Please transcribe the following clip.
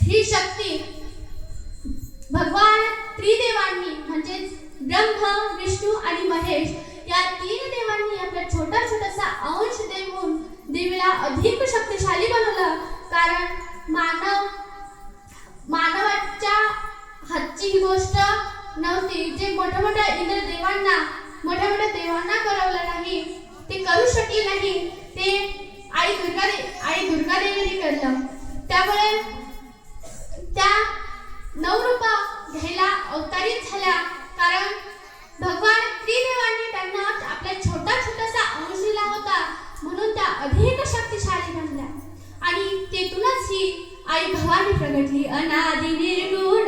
ही शक्ती भगवान त्रिदेवांनी म्हणजेच ब्रह्मा, विष्णू आणि महेश या तीन देवांनी आपला छोटासा अंश देऊन देवीला अधिक शक्तिशाली बनवलं. कारण मानवाच्या हातची ही गोष्ट नव्हती. जे मोठ्या देवांना करवलं नाही, ते करू शकले नाही, ते आई दुर्गा देवीने केलं. त्यामुळे त्या 9 रूपा घ्यायला अवतारित झाल्या. कारण भगवान त्रिदेवांनी त्यांना आपला छोटासा अंश दिला होता, म्हणून त्या अधिक शक्तिशाली बनल्या. आणि तेथूनच ही आई भवानी प्रगटली. अनादि निर्गुण